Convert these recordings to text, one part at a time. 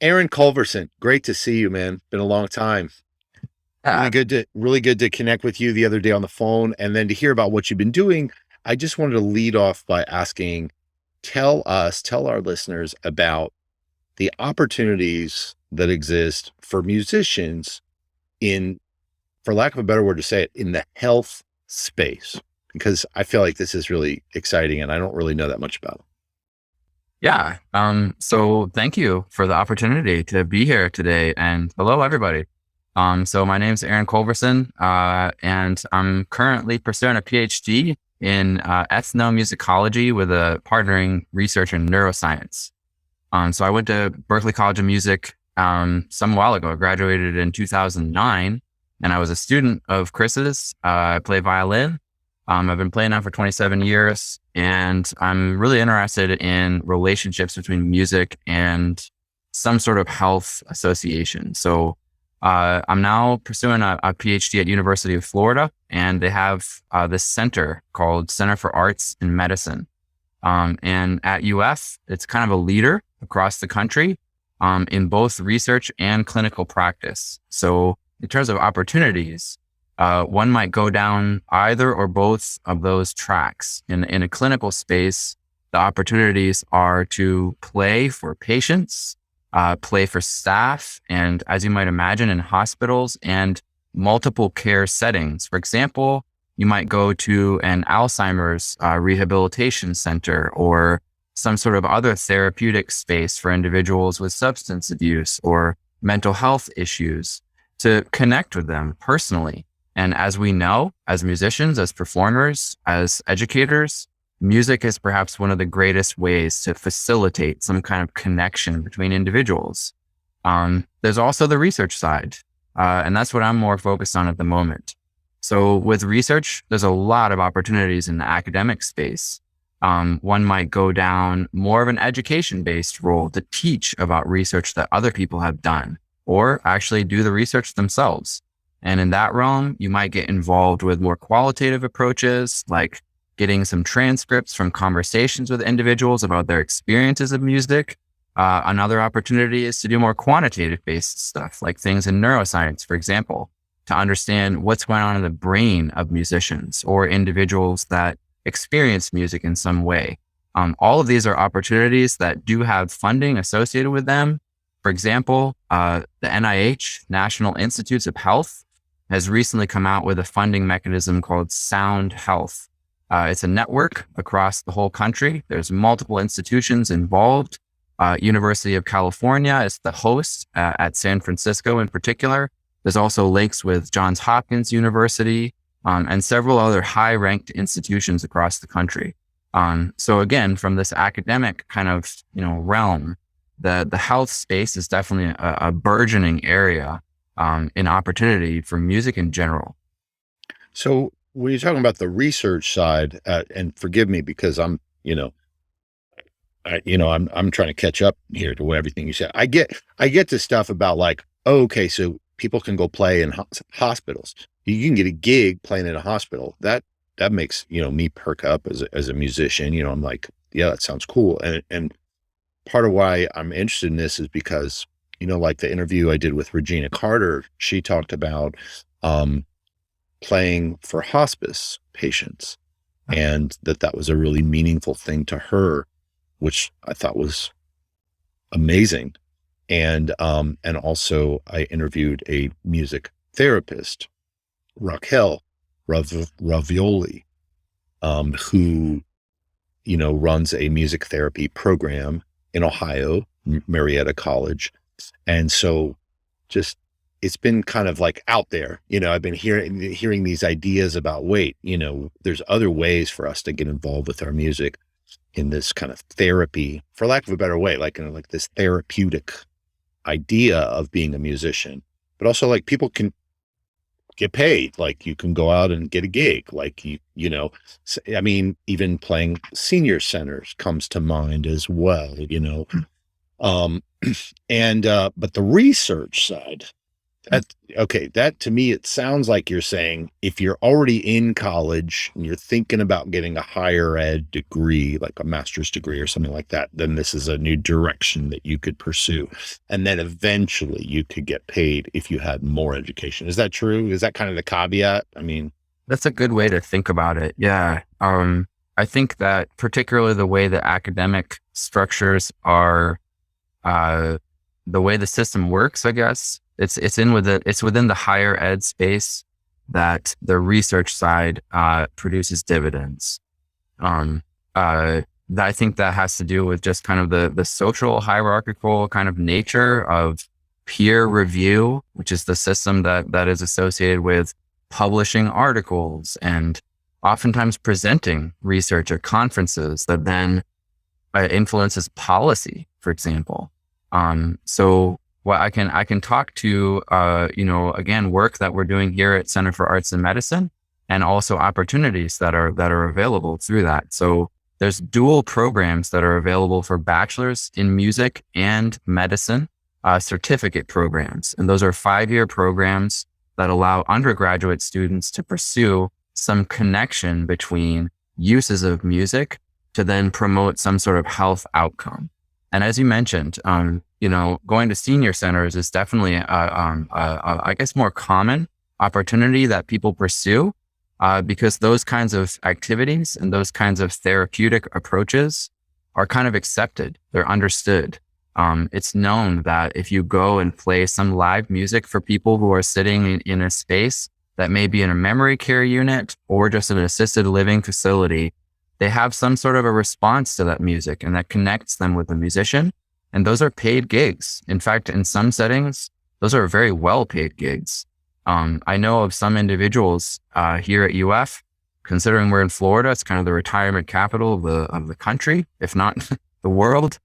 Aaron Colverson, great to see you, man. Been a long time. Yeah, Really good to connect with you the other day on the phone and then to hear about what you've been doing. I just wanted to lead off by asking, tell our listeners about the opportunities that exist for musicians in, for lack of a better word to say it, in the health space, because I feel like this is really exciting and I don't really know that much about it. yeah. So thank you for the opportunity to be here today, and hello everybody. So my name's Aaron Colverson, and I'm currently pursuing a PhD in ethnomusicology with a partnering research in neuroscience. So I went to Berklee College of Music some while ago. I graduated in 2009, and I was a student of Chris's. I play violin. I've been playing now for 27 years, and I'm really interested in relationships between music and some sort of health association. So I'm now pursuing a PhD at University of Florida, and they have this center called Center for Arts in Medicine. And at UF, it's kind of a leader across the country in both research and clinical practice. So in terms of opportunities, one might go down either or both of those tracks. In a clinical space, the opportunities are to play for patients, play for staff, and as you might imagine, in hospitals and multiple care settings. For example, you might go to an Alzheimer's rehabilitation center or some sort of other therapeutic space for individuals with substance abuse or mental health issues to connect with them personally. And as we know, as musicians, as performers, as educators, music is perhaps one of the greatest ways to facilitate some kind of connection between individuals. There's also the research side, and that's what I'm more focused on at the moment. So with research, there's a lot of opportunities in the academic space. One might go down more of an education-based role to teach about research that other people have done, or actually do the research themselves. And in that realm, you might get involved with more qualitative approaches, like getting some transcripts from conversations with individuals about their experiences of music. Another opportunity is to do more quantitative based stuff, like things in neuroscience, for example, to understand what's going on in the brain of musicians or individuals that experience music in some way. All of these are opportunities that do have funding associated with them. For example, the NIH, National Institutes of Health, has recently come out with a funding mechanism called Sound Health. It's a network across the whole country. There's multiple institutions involved. University of California is the host at San Francisco in particular. There's also links with Johns Hopkins University and several other high-ranked institutions across the country. So again, from this academic kind of realm, the health space is definitely a burgeoning area in opportunity for music in general. So when you're talking about the research side, and forgive me because I'm trying to catch up here to what everything you said. I get to stuff about like, oh, okay, so people can go play in hospitals. You can get a gig playing in a hospital. That makes me perk up as a musician. I'm like, yeah, that sounds cool. And part of why I'm interested in this is because like the interview I did with Regina Carter, she talked about um, playing for hospice patients, and that was a really meaningful thing to her, which I thought was amazing. And also I interviewed a music therapist, Raquel Ravioli, who runs a music therapy program in Ohio, Marietta College. And so just it's been kind of like out there. I've been hearing these ideas about, wait, there's other ways for us to get involved with our music in this kind of therapy, for lack of a better way, like like this therapeutic idea of being a musician. But also, like, people can get paid. Like, you can go out and get a gig. Like, I mean, even playing senior centers comes to mind as well. Um, and but the research side, Okay, that to me, it sounds like you're saying if you're already in college and you're thinking about getting a higher ed degree, like a master's degree or something like that, then this is a new direction that you could pursue. And then eventually you could get paid if you had more education. Is that true? Is that kind of the caveat? I mean, That's a good way to think about it. Yeah. I think that particularly the way the academic structures are, the way the system works, I guess it's within the higher ed space that the research side, produces dividends. Um, I think that has to do with just kind of the social hierarchical kind of nature of peer review, which is the system that is associated with publishing articles and oftentimes presenting research at conferences that then, influences policy, for example. So what I can talk to, again, work that we're doing here at Center for Arts and Medicine, and also opportunities that are available through that. So there's dual programs that are available for bachelor's in music and medicine, certificate programs. And those are 5-year programs that allow undergraduate students to pursue some connection between uses of music to then promote some sort of health outcome. And as you mentioned, going to senior centers is definitely I guess, more common opportunity that people pursue, because those kinds of activities and those kinds of therapeutic approaches are kind of accepted. They're understood. It's known that if you go and play some live music for people who are sitting in a space that may be in a memory care unit or just an assisted living facility, they have some sort of a response to that music, and that connects them with the musician. And those are paid gigs. In fact, in some settings, those are very well paid gigs. I know of some individuals here at UF, considering we're in Florida, it's kind of the retirement capital of the country, if not the world.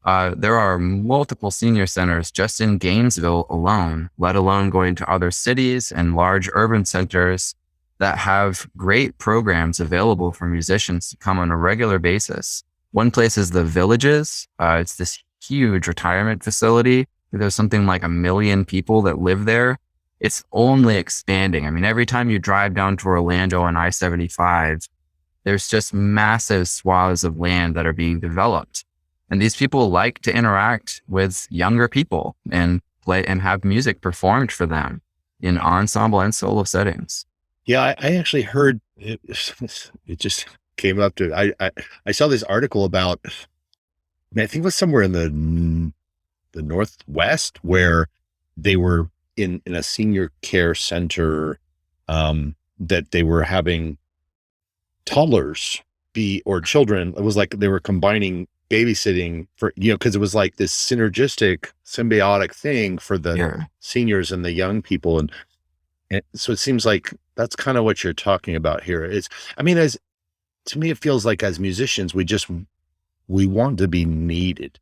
There are multiple senior centers just in Gainesville alone, let alone going to other cities and large urban centers that have great programs available for musicians to come on a regular basis. One place is the Villages. It's this huge retirement facility. There's something like 1 million people that live there. It's only expanding. I mean, every time you drive down to Orlando on I-75, there's just massive swaths of land that are being developed. And these people like to interact with younger people and play and have music performed for them in ensemble and solo settings. yeah, I actually heard it, it just came up to, I saw this article about, I think it was somewhere in the Northwest where they were in a senior care center, that they were having toddlers or children. It was like they were combining babysitting for, because it was like this synergistic, symbiotic thing for the seniors and the young people. And so it seems like that's kind of what you're talking about here. To me, it feels like as musicians, we want to be needed.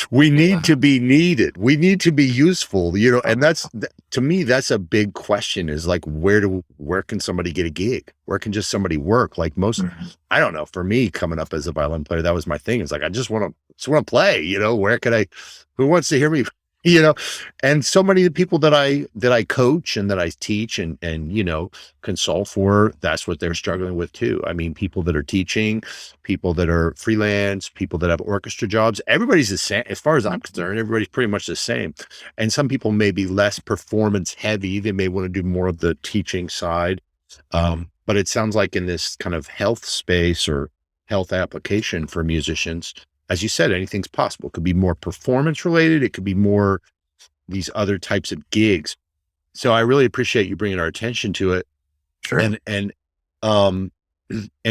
We need to be needed. We need to be useful, and to me, that's a big question, is like, where can somebody get a gig? Where can just somebody work? Like I don't know, for me coming up as a violin player, that was my thing. It's like, I just want to play, where could who wants to hear me? And so many of the people that I coach and that I teach and consult for, that's what they're struggling with too. I mean, people that are teaching, people that are freelance, people that have orchestra jobs, everybody's the same. As far as I'm concerned, everybody's pretty much the same. And some people may be less performance heavy. They may want to do more of the teaching side. But it sounds like in this kind of health space or health application for musicians, as you said, anything's possible. It could be more performance related. It could be more these other types of gigs. So I really appreciate you bringing our attention to it. Sure. And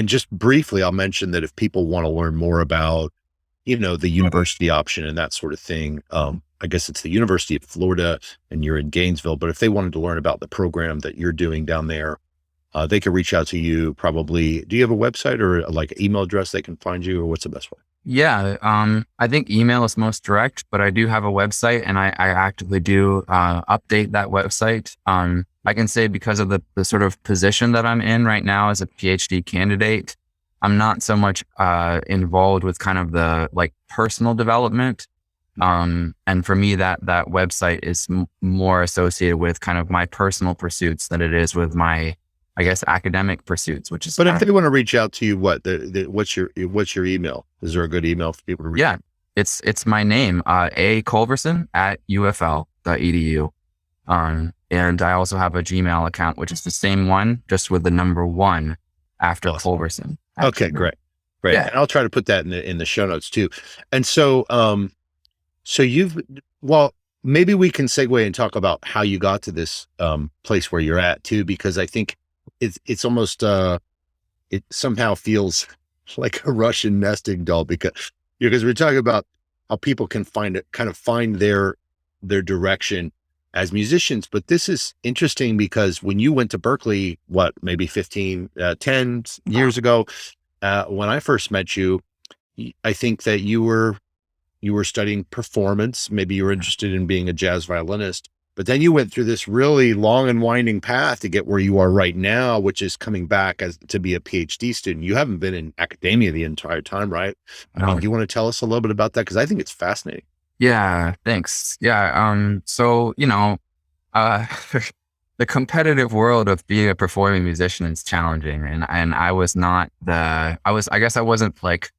just briefly, I'll mention that if people want to learn more about, the university option and that sort of thing, I guess it's the University of Florida and you're in Gainesville, but if they wanted to learn about the program that you're doing down there, they could reach out to you probably. Do you have a website or like an email address they can find you, or what's the best way? Yeah, I think email is most direct, but I do have a website, and I actively do update that website. I can say, because of the sort of position that I'm in right now as a PhD candidate, I'm not so much involved with kind of the like personal development And for me, that website is more associated with kind of my personal pursuits than it is with my, I guess, academic pursuits, which is. But if they want to reach out to you, what's your email? Is there a good email for people to reach? Yeah, it's my name, A Colverson at UFL.edu. And I also have a Gmail account, which is the same one, just with the number 1 after Colverson. Okay, great. Yeah. And I'll try to put that in the show notes too. And so, maybe we can segue and talk about how you got to this place where you're at too, because I think it's almost it somehow feels like a Russian nesting doll because we're talking about how people can find their direction as musicians. But this is interesting because when you went to Berkeley, maybe 10 years ago, when I first met you, I think that you were studying performance. Maybe you were interested in being a jazz violinist, but then you went through this really long and winding path to get where you are right now, which is coming back to be a PhD student. You haven't been in academia the entire time, right? No. You want to tell us a little bit about that? Because I think it's fascinating. Yeah, thanks. Yeah. So, the competitive world of being a performing musician is challenging. And I was not I guess I wasn't like,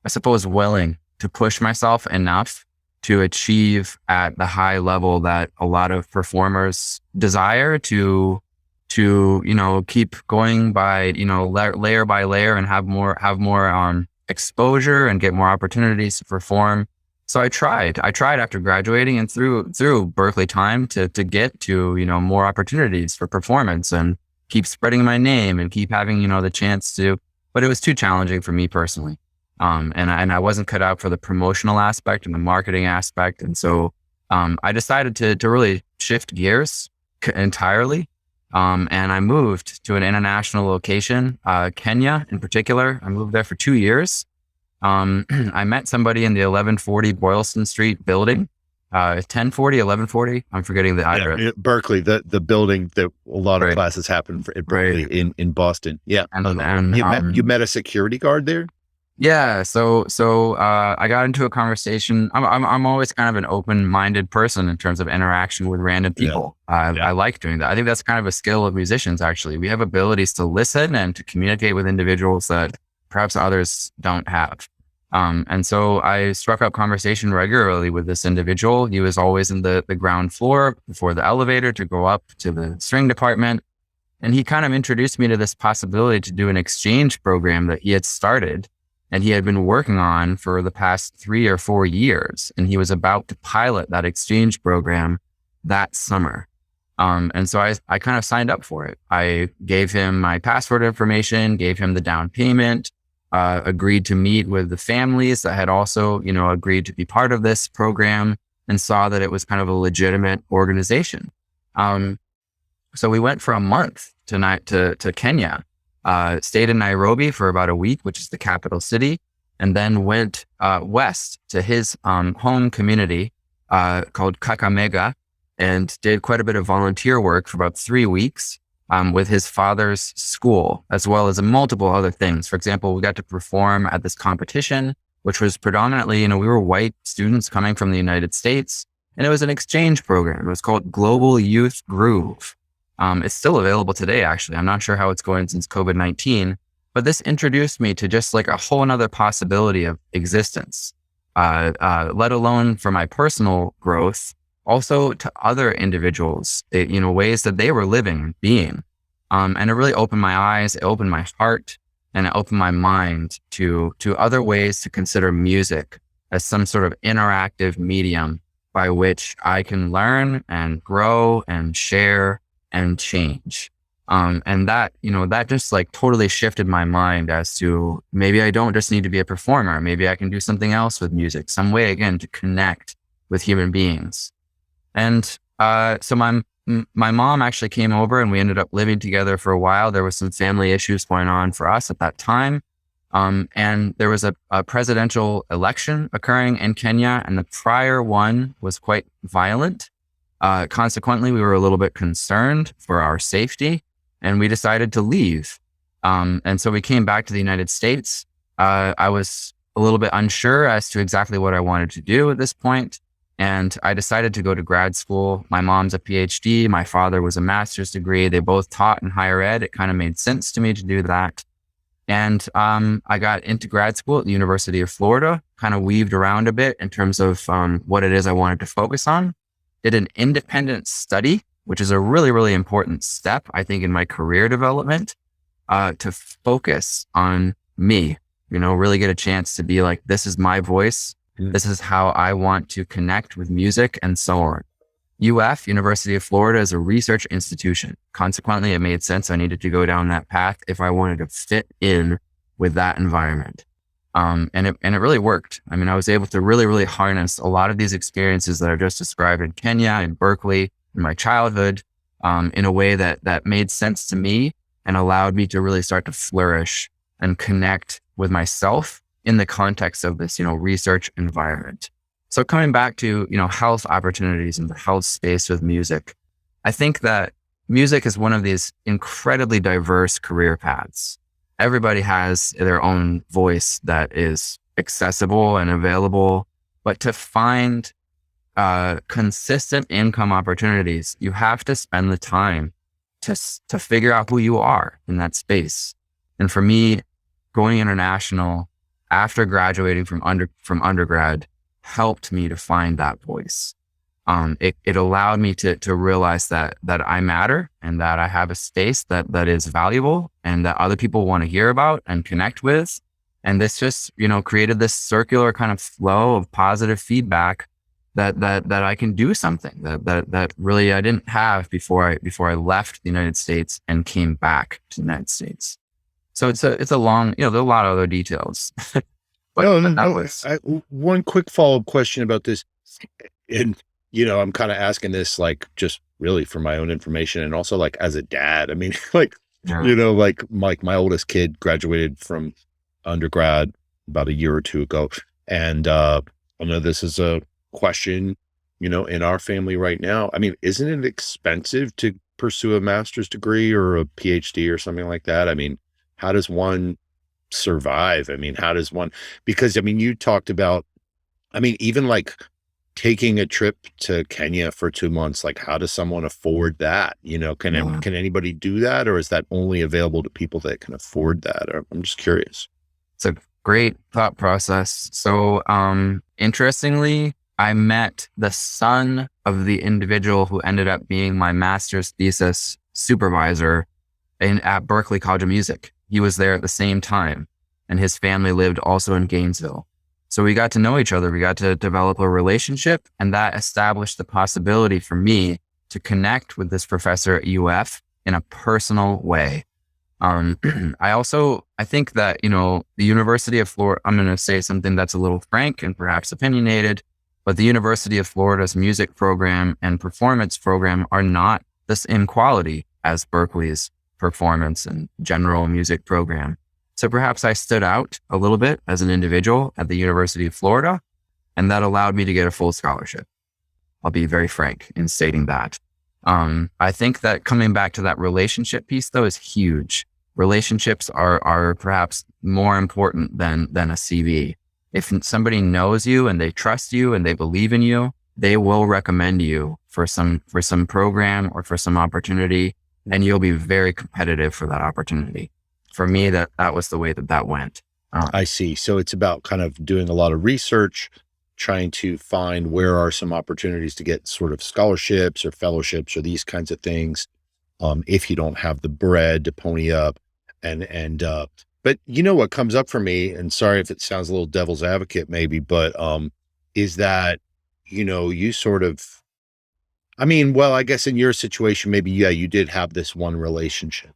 I suppose, willing to push myself enough to achieve at the high level that a lot of performers desire to keep going by, layer by layer and have more exposure and get more opportunities to perform. So I tried after graduating and through Berkeley time to get to, more opportunities for performance and keep spreading my name and keep having, the chance to, but it was too challenging for me personally. And I wasn't cut out for the promotional aspect and the marketing aspect. And so, I decided to really shift gears entirely. And I moved to an international location, Kenya in particular. I moved there for 2 years. I met somebody in the 1140 Boylston Street building, 1040, 1140. I'm forgetting the address. Yeah, Berkeley, the building that a lot of classes happen at Berkeley in Boston. Yeah. And you met a security guard there? Yeah. So I got into a conversation. I'm always kind of an open-minded person in terms of interaction with random people. Yeah. I like doing that. I think that's kind of a skill of musicians, actually. We have abilities to listen and to communicate with individuals that perhaps others don't have. And so I struck up conversation regularly with this individual. He was always in the ground floor before the elevator to go up to the string department. And he kind of introduced me to this possibility to do an exchange program that he had started and he had been working on for the past 3 or 4 years. And he was about to pilot that exchange program that summer. And so I kind of signed up for it. I gave him my passport information, gave him the down payment, agreed to meet with the families that had also, agreed to be part of this program and saw that it was kind of a legitimate organization. So we went for a month to Kenya, stayed in Nairobi for about a week, which is the capital city, and then went west to his home community called Kakamega and did quite a bit of volunteer work for about 3 weeks with his father's school, as well as multiple other things. For example, we got to perform at this competition, which was predominantly, we were white students coming from the United States, and it was an exchange program. It was called Global Youth Groove. It's still available today, actually. I'm not sure how it's going since COVID-19, but this introduced me to just like a whole nother possibility of existence, let alone for my personal growth, also to other individuals, ways that they were living and being. And it really opened my eyes, it opened my heart, and it opened my mind to other ways to consider music as some sort of interactive medium by which I can learn and grow and share and change. And that, that just like totally shifted my mind as to maybe I don't just need to be a performer. Maybe I can do something else with music, some way again to connect with human beings. And so my mom actually came over and we ended up living together for a while. There was some family issues going on for us at that time. And there was a presidential election occurring in Kenya, and the prior one was quite violent. Consequently, we were a little bit concerned for our safety, and we decided to leave. And so we came back to the United States. I was a little bit unsure as to exactly what I wanted to do at this point. And I decided to go to grad school. My mom's a PhD. My father was a master's degree. They both taught in higher ed. It kind of made sense to me to do that. And I got into grad school at the University of Florida, kind of weaved around a bit in terms of what it is I wanted to focus on. Did an independent study, which is a really, really important step, I think, in my career development, to focus on me, really get a chance to be like, this is my voice. This is how I want to connect with music and so on. University of Florida, is a research institution. Consequently, it made sense I needed to go down that path if I wanted to fit in with that environment. And it really worked. I mean, I was able to really, really harness a lot of these experiences that I just described in Kenya, in Berkeley, in my childhood, in a way that made sense to me and allowed me to really start to flourish and connect with myself in the context of this, research environment. So coming back to, health opportunities in the health space with music, I think that music is one of these incredibly diverse career paths. Everybody has their own voice that is accessible and available, but to find consistent income opportunities, you have to spend the time to figure out who you are in that space. And for me, going international after graduating from undergrad helped me to find that voice. It allowed me to realize that I matter and that I have a space that is valuable and that other people want to hear about and connect with. And this just, created this circular kind of flow of positive feedback that I can do something that really I didn't have before I left the United States and came back to the United States. So it's a long, there are a lot of other details. One quick follow-up question about this. And, I'm kind of asking this, like, just really for my own information and also like as a dad. I mean, like, like my oldest kid graduated from undergrad about a year or two ago. And, I know this is a question, in our family right now. I mean, isn't it expensive to pursue a master's degree or a PhD or something like that? I mean, how does one survive? I mean, how does one, because you talked about, even like taking a trip to Kenya for 2 months, like how does someone afford that? Can anybody do that? Or is that only available to people that can afford that? Or, I'm just curious. It's a great thought process. So, interestingly, I met the son of the individual who ended up being my master's thesis supervisor at Berklee College of Music. He was there at the same time, and his family lived also in Gainesville. So we got to know each other. We got to develop a relationship, and that established the possibility for me to connect with this professor at UF in a personal way. I think that, the University of Florida, I'm going to say something that's a little frank and perhaps opinionated, but the University of Florida's music program and performance program are not the same quality as Berklee's performance and general music program. So perhaps I stood out a little bit as an individual at the University of Florida, and that allowed me to get a full scholarship. I'll be very frank in stating that. I think that coming back to that relationship piece, though, is huge. Relationships are perhaps more important than a CV. If somebody knows you and they trust you and they believe in you, they will recommend you for some program or for some opportunity, and you'll be very competitive for that opportunity. For me, that was the way that went. I see. So it's about kind of doing a lot of research, trying to find where are some opportunities to get sort of scholarships or fellowships or these kinds of things. If you don't have the bread to pony up but what comes up for me, and sorry if it sounds a little devil's advocate maybe, but, is that, you sort of, I guess in your situation, maybe, yeah, you did have this one relationship,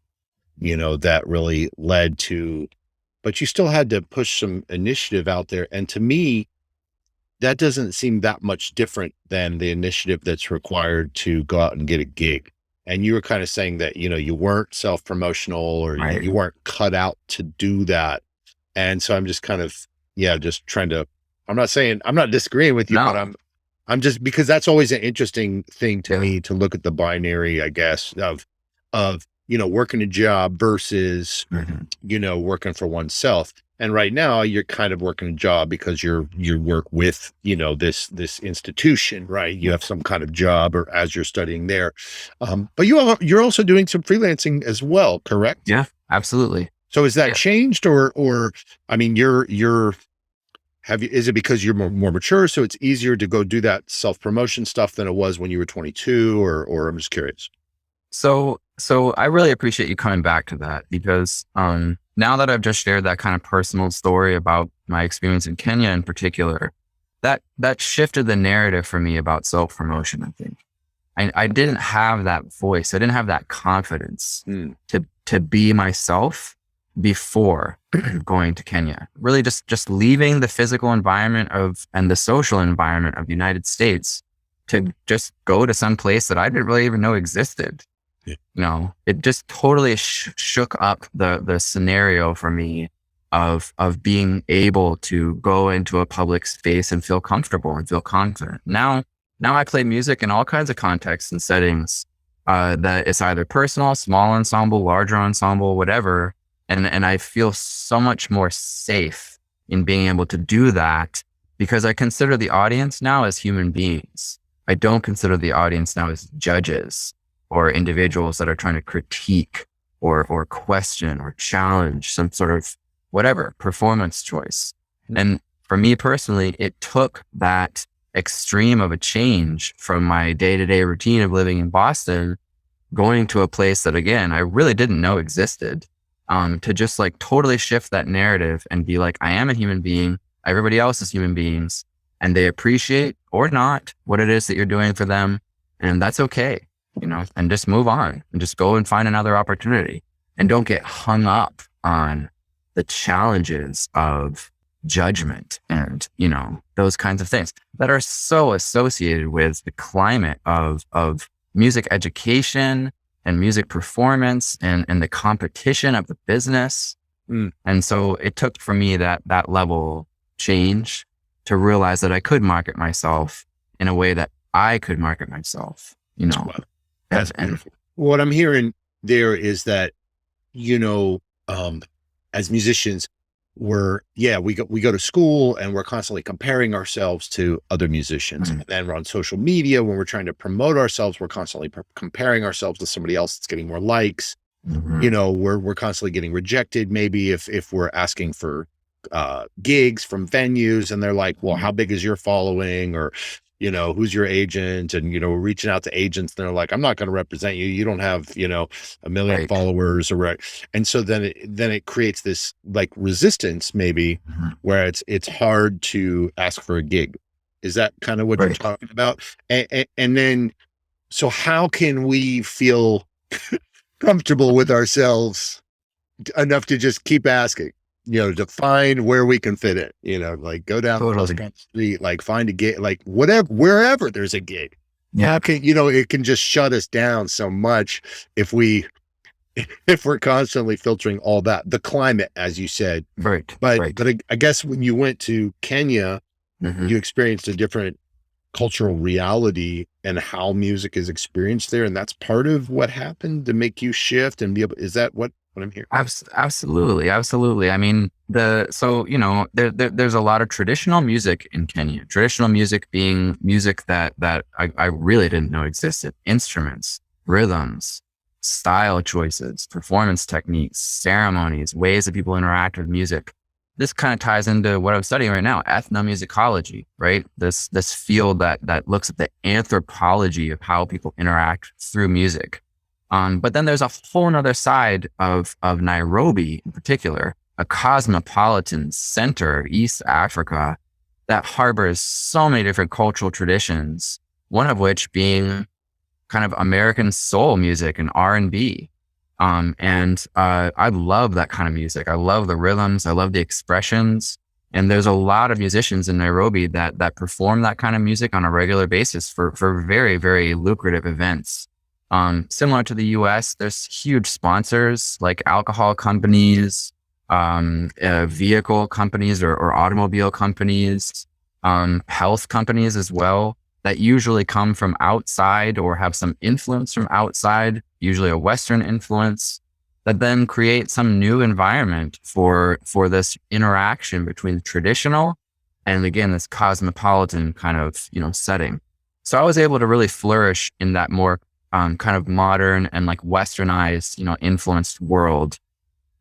that really led to, but you still had to push some initiative out there. And to me, that doesn't seem that much different than the initiative that's required to go out and get a gig. And you were kind of saying that, you weren't self-promotional or Right. you weren't cut out to do that. And so I'm just kind of, just trying to, I'm not disagreeing with you, No. but I'm just, because that's always an interesting thing to me to look at the binary, I guess, of, working a job versus, working for oneself. And right now you're kind of working a job because you work with, this institution, right? You have some kind of job or as you're studying there. But you're also doing some freelancing as well, correct? Yeah, absolutely. So is that Yeah. changed or I mean, is it because you're more mature, so it's easier to go do that self-promotion stuff than it was when you were 22, or I'm just curious? So I really appreciate you coming back to that because now that I've just shared that kind of personal story about my experience in Kenya in particular, that shifted the narrative for me about self-promotion. I think I didn't have that voice. I didn't have that confidence to be myself before going to Kenya. Really just leaving the physical environment and the social environment of the United States to just go to some place that I didn't really even know existed. Yeah. It just totally shook up the scenario for me of being able to go into a public space and feel comfortable and feel confident. Now I play music in all kinds of contexts and settings that it's either personal, small ensemble, larger ensemble, whatever. And I feel so much more safe in being able to do that because I consider the audience now as human beings. I don't consider the audience now as judges or individuals that are trying to critique or question or challenge some sort of whatever performance choice. And for me personally, it took that extreme of a change from my day-to-day routine of living in Boston, going to a place that again, I really didn't know existed, to just like totally shift that narrative and be like, I am a human being. Everybody else is human beings and they appreciate or not what it is that you're doing for them. And that's okay, and just move on and just go and find another opportunity and don't get hung up on the challenges of judgment and, those kinds of things that are so associated with the climate of music education and music performance and the competition of the business. And so it took for me that level change to realize that I could market myself in a way that I could market myself, Wow. That's beautiful. What I'm hearing there is that, as musicians, we go to school and we're constantly comparing ourselves to other musicians. And then we're on social media when we're trying to promote ourselves, we're constantly comparing ourselves to somebody else that's getting more likes. We're constantly getting rejected. Maybe if we're asking for gigs from venues and they're like, well, how big is your following? Or, who's your agent? And, we're reaching out to agents and they're like, I'm not going to represent you. You don't have, a million followers or and so then it creates this like resistance maybe where it's hard to ask for a gig. Is that kind of what you're talking about? And then, so how can we feel comfortable with ourselves enough to just keep asking? To find where we can fit it, like go down the street, like find a gig, like wherever there's a gig. How can, it can just shut us down so much if we're constantly filtering all that, the climate, as you said. But I guess when you went to Kenya, you experienced a different cultural reality and how music is experienced there. And that's part of what happened to make you shift and be able, is that what I'm hearing? Absolutely. I mean, there's a lot of traditional music in Kenya. Traditional music being music that I really didn't know existed. Instruments, rhythms, style choices, performance techniques, ceremonies, ways that people interact with music. This kind of ties into what I'm studying right now, ethnomusicology, right? This field that looks at the anthropology of how people interact through music. But then there's a whole nother side of Nairobi in particular, a cosmopolitan center, East Africa, that harbors so many different cultural traditions, one of which being kind of American soul music and R&B. I love that kind of music. I love the rhythms. I love the expressions. And there's a lot of musicians in Nairobi that perform that kind of music on a regular basis for very, very lucrative events. Similar to the US, there's huge sponsors like alcohol companies, vehicle companies or automobile companies, health companies as well, that usually come from outside or have some influence from outside, usually a Western influence. that then create some new environment for this interaction between the traditional and, again, this cosmopolitan kind of, setting. So I was able to really flourish in that more kind of modern and like westernized, influenced world.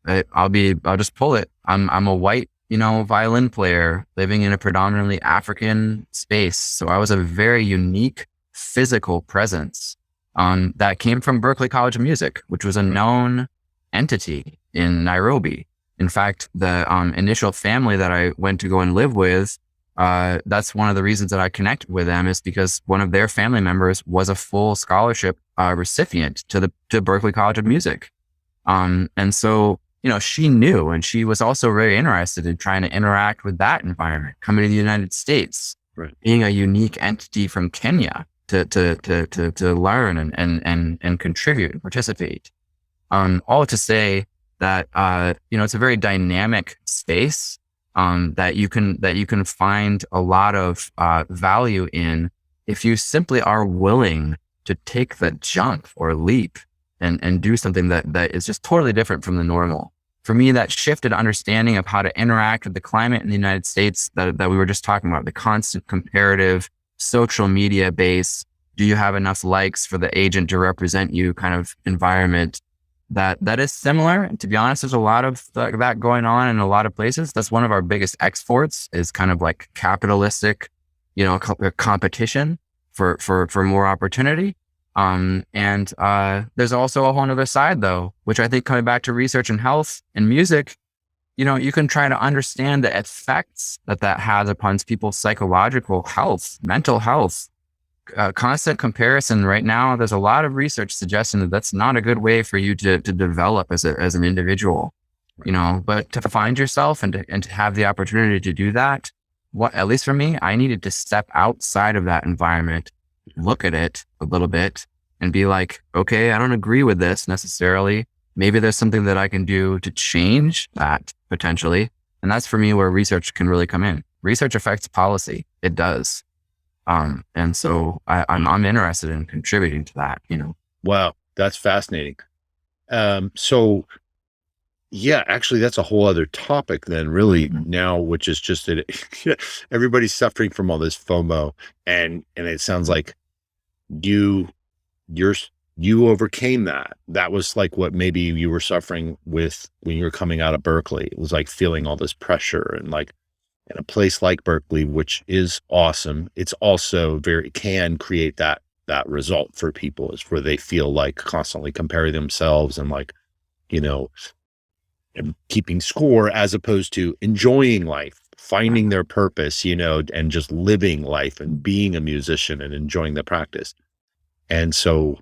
I'll just pull it. I'm a white, violin player living in a predominantly African space. So I was a very unique physical presence that came from Berklee College of Music, which was a known entity in Nairobi. In fact, the initial family that I went to go and live with, that's one of the reasons that I connected with them, is because one of their family members was a full scholarship recipient to Berklee College of Music. And so, she knew, and she was also very interested in trying to interact with that environment, coming to the United States, Right. being a unique entity from Kenya to learn and contribute and participate. All to say that, it's a very dynamic space, that you can find a lot of value in if you simply are willing to take the jump or leap and do something that is just totally different from the normal. For me, that shifted understanding of how to interact with the climate in the United States that we were just talking about, the constant comparative social media base. Do you have enough likes for the agent to represent you kind of environment that is similar? And to be honest, there's a lot of that going on in a lot of places. That's one of our biggest exports, is kind of like capitalistic, competition for more opportunity. And there's also a whole other side, though, which I think, coming back to research and health and music, you can try to understand the effects that has upon people's psychological health, mental health. Constant comparison right now, there's a lot of research suggesting that that's not a good way for you to develop as an individual, but to find yourself and to have the opportunity to do that. At least for me, I needed to step outside of that environment, look at it a little bit and be like, okay, I don't agree with this necessarily. Maybe there's something that I can do to change that potentially. And that's for me where research can really come in. Research affects policy. It does. And so I'm interested in contributing to that, Wow. That's fascinating. So yeah, actually that's a whole other topic then really now, which is just that everybody's suffering from all this FOMO, and it sounds like you overcame that. That was like what maybe you were suffering with when you were coming out of Berklee. It was like feeling all this pressure, and like in a place like Berklee, which is awesome, it's also can create that result for people, is where they feel like constantly comparing themselves and like, and keeping score, as opposed to enjoying life, finding their purpose, and just living life and being a musician and enjoying the practice. And so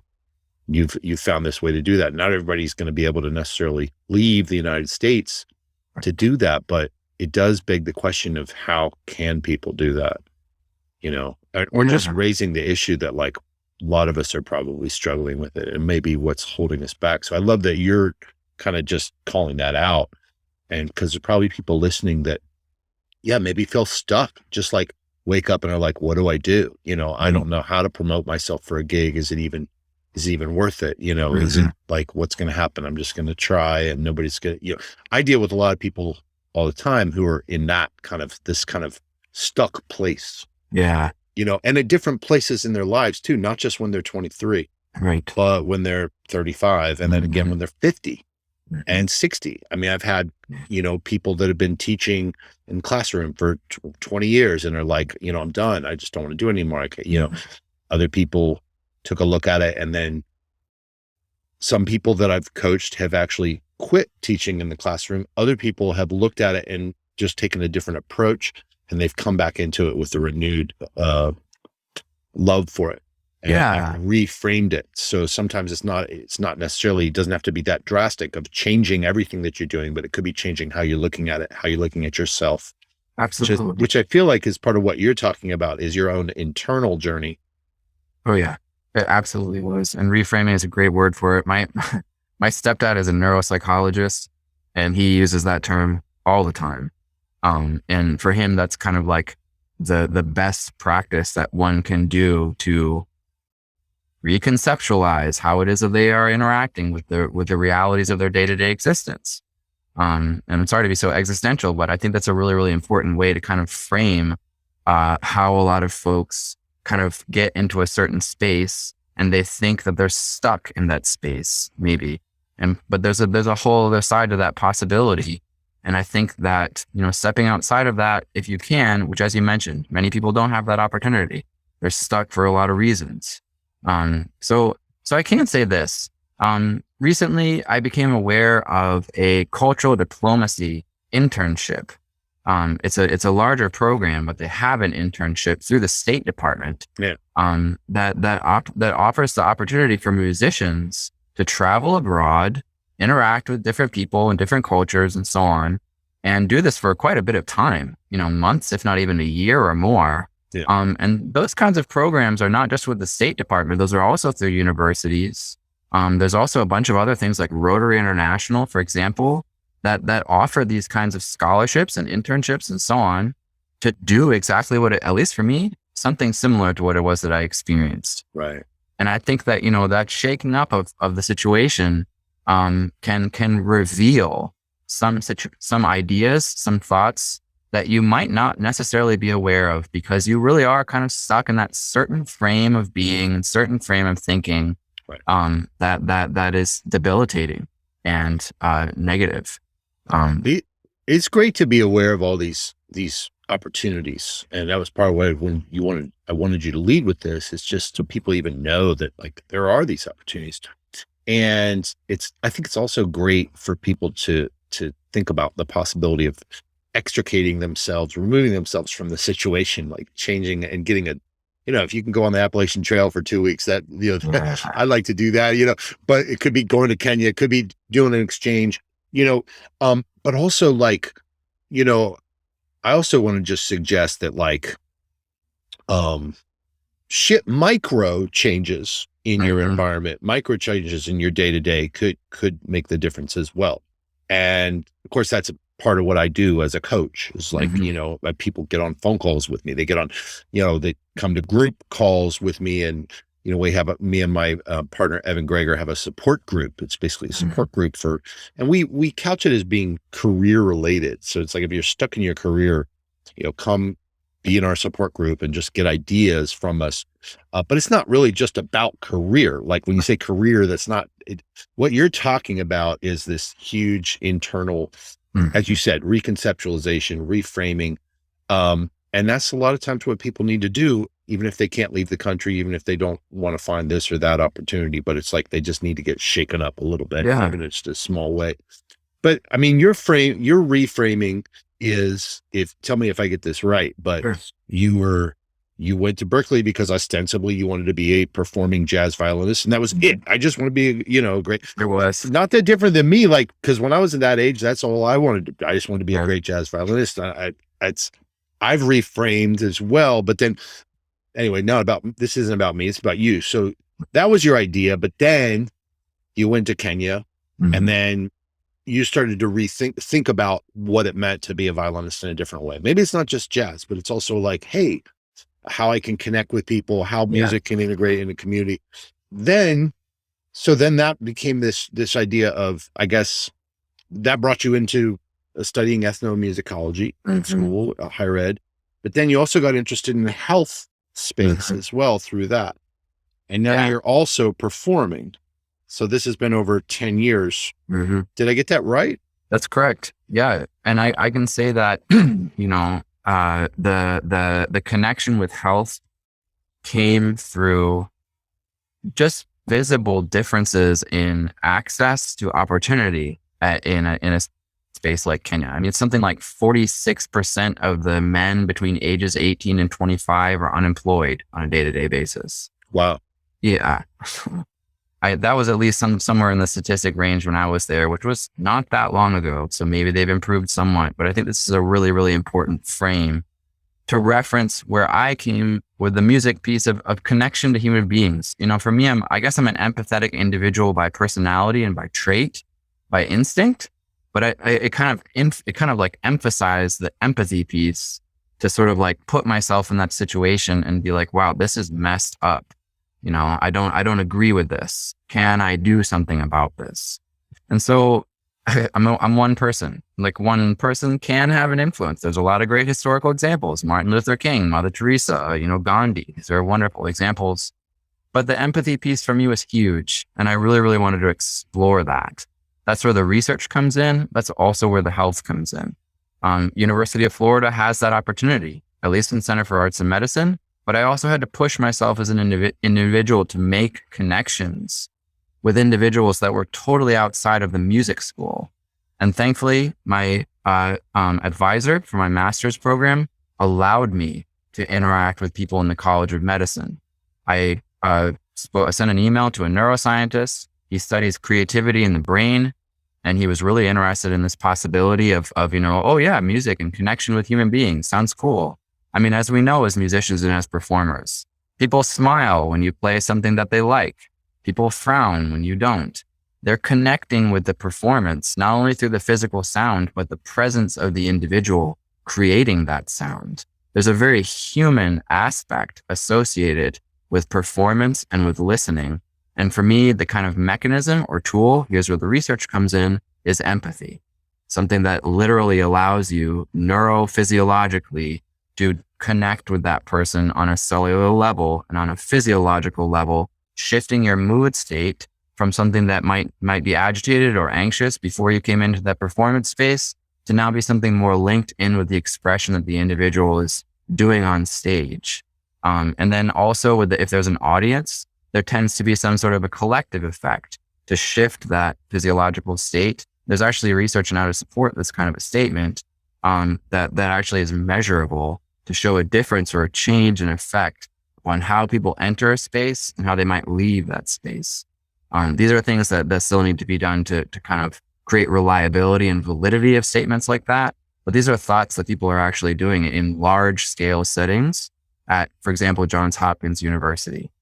you've found this way to do that. Not everybody's going to be able to necessarily leave the United States to do that, but it does beg the question of how can people do that, or just raising the issue that like a lot of us are probably struggling with it, and maybe what's holding us back. So I love that you're kind of just calling that out, and because there's probably people listening that, maybe feel stuck, just like wake up and are like, what do I do? I don't know how to promote myself for a gig. Is it even worth it? Is it like, what's going to happen? I'm just going to try and nobody's going to, I deal with a lot of people all the time who are in this kind of stuck place. Yeah. And at different places in their lives too, not just when they're 23, right, but when they're 35, and then again when they're 50 and 60. I mean, I've had, people that have been teaching in the classroom for 20 years and are like, I'm done. I just don't want to do it anymore. Other people took a look at it, and then some people that I've coached have actually quit teaching in the classroom. Other people have looked at it and just taken a different approach, and they've come back into it with a renewed love for it. And reframed it. So sometimes it's not necessarily, it doesn't have to be that drastic of changing everything that you're doing, but it could be changing how you're looking at it, how you're looking at yourself. Absolutely. Which I feel like is part of what you're talking about, is your own internal journey. Oh yeah, it absolutely was. And reframing is a great word for it. My stepdad is a neuropsychologist, and he uses that term all the time. And for him, that's kind of like the best practice that one can do to reconceptualize how it is that they are interacting with the realities of their day-to-day existence. And I'm sorry to be so existential, but I think that's a really, really important way to kind of frame how a lot of folks kind of get into a certain space and they think that they're stuck in that space, maybe. But there's a whole other side to that possibility. And I think that, stepping outside of that, if you can, which, as you mentioned, many people don't have that opportunity. They're stuck for a lot of reasons. So I can say this. Recently, I became aware of a cultural diplomacy internship. It's a larger program, but they have an internship through the State Department. Yeah. That offers the opportunity for musicians to travel abroad, interact with different people and different cultures and so on, and do this for quite a bit of time, months, if not even a year or more. Yeah. And those kinds of programs are not just with the State Department. Those are also through universities. There's also a bunch of other things like Rotary International, for example, that offer these kinds of scholarships and internships and so on to do exactly what at least for me, something similar to what it was that I experienced. Right. And I think that, that shaking up of the situation can reveal some ideas, some thoughts that you might not necessarily be aware of, because you really are kind of stuck in that certain frame of being and certain frame of thinking. Right. That is debilitating and negative. It's great to be aware of all these opportunities, and that was part of why I wanted you to lead with this. It's just so people even know that like there are these opportunities, and I think it's also great for people to think about the possibility of extricating themselves, removing themselves from the situation, like changing and getting if you can go on the Appalachian Trail for 2 weeks, that, I'd like to do that, but it could be going to Kenya, it could be doing an exchange, but also like, I also want to just suggest that like, micro changes in your environment, micro changes in your day-to-day could make the difference as well. And of course, that's a part of what I do as a coach is like, people get on phone calls with me. They get on, they come to group calls with me, and, we have me and my partner, Evan Greger, have a support group. It's basically a support group and we couch it as being career related. So it's like, if you're stuck in your career, come be in our support group and just get ideas from us. But it's not really just about career. Like when you say career, that's not it. What you're talking about is this huge internal, as you said, reconceptualization, reframing. And that's a lot of times what people need to do, even if they can't leave the country, even if they don't want to find this or that opportunity, but it's like, they just need to get shaken up a little bit, even if it's a small way. But I mean, your reframing is, tell me if I get this right, but sure. You went to Berkeley because ostensibly you wanted to be a performing jazz violinist, and that was it. I just want to be, great. It was not that different than me. Like, cause when I was at that age, that's all I wanted to do. I just wanted to be a great jazz violinist. I've reframed as well, but then anyway, this isn't about me. It's about you. So that was your idea, but then you went to Kenya and then you started to think about what it meant to be a violinist in a different way. Maybe it's not just jazz, but it's also like, hey, how I can connect with people, how music can integrate in a community. So then that became this idea of, I guess, that brought you into studying ethnomusicology in school, higher ed. But then you also got interested in the health space as well through that. And now you're also performing. So this has been over 10 years. Did I get that right? That's correct. Yeah. And I can say that, the connection with health came through just visible differences in access to opportunity in a space like Kenya. I mean, it's something like 46% of the men between ages 18 and 25 are unemployed on a day-to-day basis. Wow. Yeah. That was at least somewhere in the statistic range when I was there, which was not that long ago. So maybe they've improved somewhat, but I think this is a really, really important frame to reference where I came with the music piece of connection to human beings. For me, I guess I'm an empathetic individual by personality and by trait, by instinct, but it kind of like emphasized the empathy piece to sort of like put myself in that situation and be like, wow, this is messed up. I don't agree with this. Can I do something about this? And so I'm one person. Like, one person can have an influence. There's a lot of great historical examples. Martin Luther King, Mother Teresa, Gandhi. These are wonderful examples. But the empathy piece for me was huge. And I really, really wanted to explore that. That's where the research comes in. That's also where the health comes in. University of Florida has that opportunity, at least in Center for Arts and Medicine. But I also had to push myself as an individual to make connections with individuals that were totally outside of the music school. And thankfully, my advisor for my master's program allowed me to interact with people in the College of Medicine. I sent an email to a neuroscientist. He studies creativity in the brain. And he was really interested in this possibility of oh yeah, music and connection with human beings. Sounds cool. I mean, as we know, as musicians and as performers, people smile when you play something that they like. People frown when you don't. They're connecting with the performance, not only through the physical sound, but the presence of the individual creating that sound. There's a very human aspect associated with performance and with listening. And for me, the kind of mechanism or tool, here's where the research comes in, is empathy. Something that literally allows you neurophysiologically to connect with that person on a cellular level and on a physiological level, shifting your mood state from something that might be agitated or anxious before you came into that performance space to now be something more linked in with the expression that the individual is doing on stage. And then also if there's an audience, there tends to be some sort of a collective effect to shift that physiological state. There's actually research on how to support this kind of a statement that actually is measurable to show a difference or a change in effect on how people enter a space and how they might leave that space. These are things that still need to be done to kind of create reliability and validity of statements like that. But these are thoughts that people are actually doing in large scale settings at, for example, Johns Hopkins University.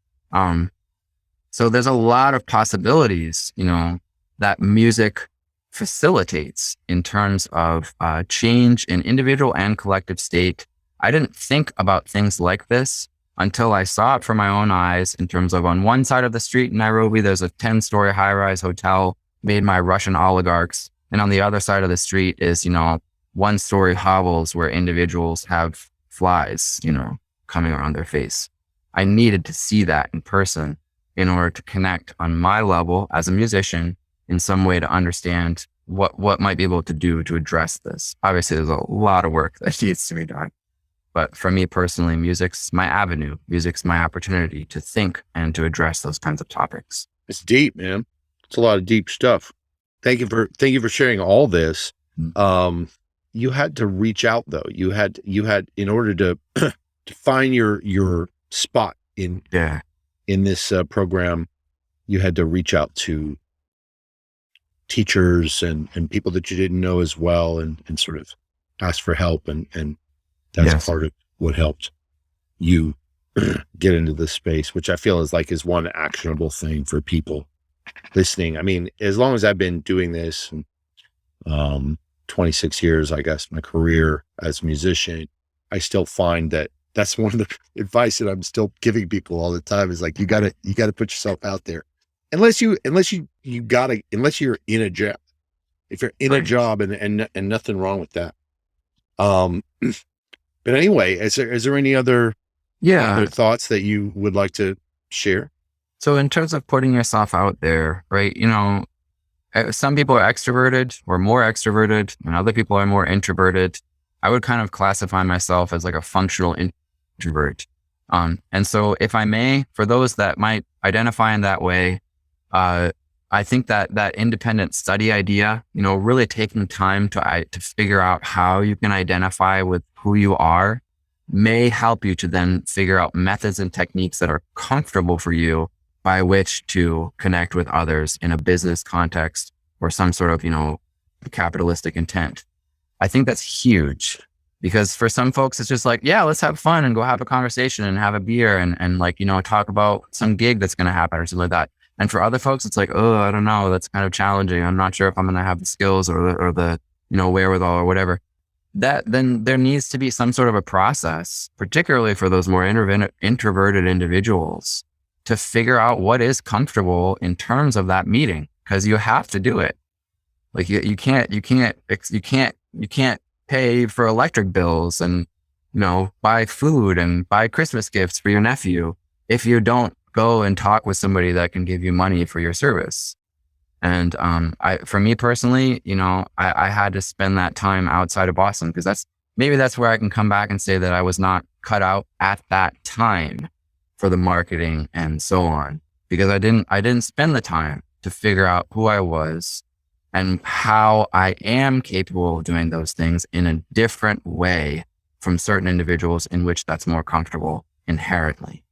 So there's a lot of possibilities, that music facilitates in terms of change in individual and collective state. I didn't think about things like this until I saw it from my own eyes in terms of, on one side of the street in Nairobi, there's a 10-story high-rise hotel made by Russian oligarchs. And on the other side of the street is, 1-story hovels where individuals have flies, coming around their face. I needed to see that in person in order to connect on my level as a musician in some way to understand what might be able to do to address this. Obviously, there's a lot of work that needs to be done. But for me personally, music's my avenue. Music's my opportunity to think and to address those kinds of topics. It's deep, man. It's a lot of deep stuff. Thank you for sharing all this. You had to reach out though. You had in order to to find your spot in this program, you had to reach out to teachers and people that you didn't know as well, and sort of ask for help, and that's part of what helped you get into this space, which I feel is one actionable thing for people listening. I mean, as long as I've been doing this, 26 years, I guess, my career as a musician, I still find that that's one of the advice that I'm still giving people all the time is like, you gotta put yourself out there. Unless you're in a job. If you're in a job and nothing wrong with that. But anyway, is there any other thoughts that you would like to share? So in terms of putting yourself out there, right? Some people are extroverted or more extroverted, and other people are more introverted. I would kind of classify myself as like a functional introvert. And so if I may, for those that might identify in that way, I think that independent study idea, really taking time to figure out how you can identify with who you are may help you to then figure out methods and techniques that are comfortable for you by which to connect with others in a business context or some sort of, capitalistic intent. I think that's huge because for some folks, it's just like, yeah, let's have fun and go have a conversation and have a beer and talk about some gig that's going to happen or something like that. And for other folks, it's like, oh, I don't know. That's kind of challenging. I'm not sure if I'm going to have the skills or the wherewithal or whatever. Then there needs to be some sort of a process, particularly for those more introverted individuals, to figure out what is comfortable in terms of that meeting, because you have to do it. Like you can't pay for electric bills and, buy food and buy Christmas gifts for your nephew if you don't go and talk with somebody that can give you money for your service. And for me personally, I had to spend that time outside of Boston, because that's where I can come back and say that I was not cut out at that time for the marketing and so on, because I didn't spend the time to figure out who I was and how I am capable of doing those things in a different way from certain individuals in which that's more comfortable inherently.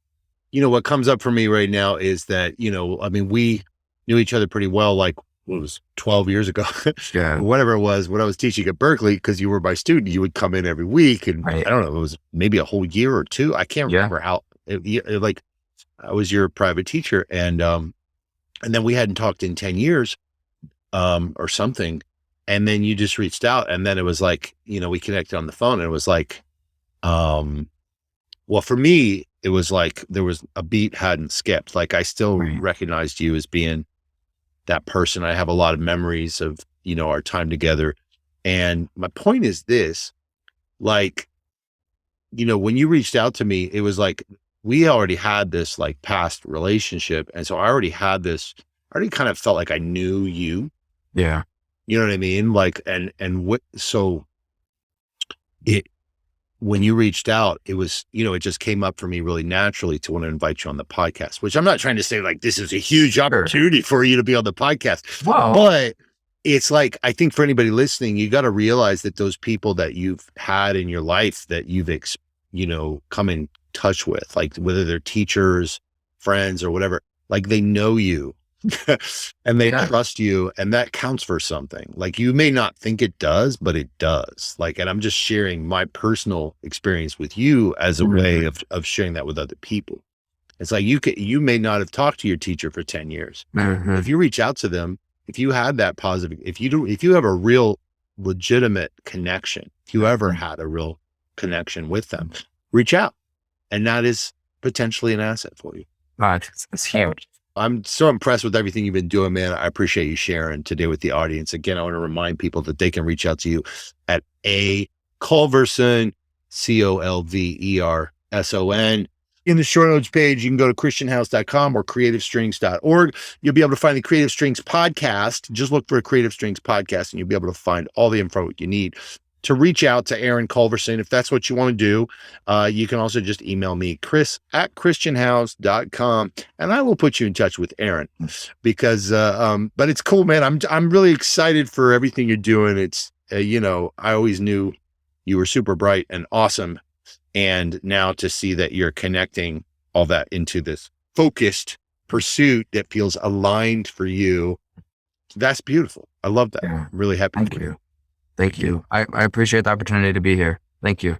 What comes up for me right now is that, we knew each other pretty well, like what was 12 years ago, Yeah. whatever it was, when I was teaching at Berkeley, because you were my student, you would come in every week. And Right. I don't know, it was maybe a whole year or two. I can't remember how like I was your private teacher. And then we hadn't talked in 10 years, or something. And then you just reached out, and then it was like, we connected on the phone, and it was like, well, for me, it was like there was a beat hadn't skipped. Like I still Right. recognized you as being that person. I have a lot of memories of, our time together. And my point is this, like, when you reached out to me, it was like, we already had this like past relationship. And so I already kind of felt like I knew you. Yeah. You know what I mean? Like, so when you reached out, it was, it just came up for me really naturally to want to invite you on the podcast, which I'm not trying to say like this is a huge opportunity for you to be on the podcast. Wow. But it's like, I think for anybody listening, you got to realize that those people that you've had in your life that you've, come in touch with, like whether they're teachers, friends, or whatever, like they know you and they trust you, and that counts for something. Like you may not think it does, but it does. Like, and I'm just sharing my personal experience with you as a way of sharing that with other people. It's like you may not have talked to your teacher for 10 years. If you reach out to them, if you had that positive, if you have a real legitimate connection, if you ever had a real connection with them, reach out. And that is potentially an asset for you. It's huge. I'm so impressed with everything you've been doing, man. I appreciate you sharing today with the audience. Again, I want to remind people that they can reach out to you at A. Colverson, Colverson. In the show notes page, you can go to christianhouse.com or creativestrings.org. You'll be able to find the Creative Strings podcast. Just look for a Creative Strings podcast, and you'll be able to find all the info you need to reach out to Aaron Colverson. If that's what you want to do, you can also just email me, chris@christianhouse.com, and I will put you in touch with Aaron, because, but it's cool, man. I'm really excited for everything you're doing. It's, I always knew you were super bright and awesome. And now to see that you're connecting all that into this focused pursuit that feels aligned for you, that's beautiful. I love that. Yeah. I'm really happy. Thank you. I appreciate the opportunity to be here. Thank you.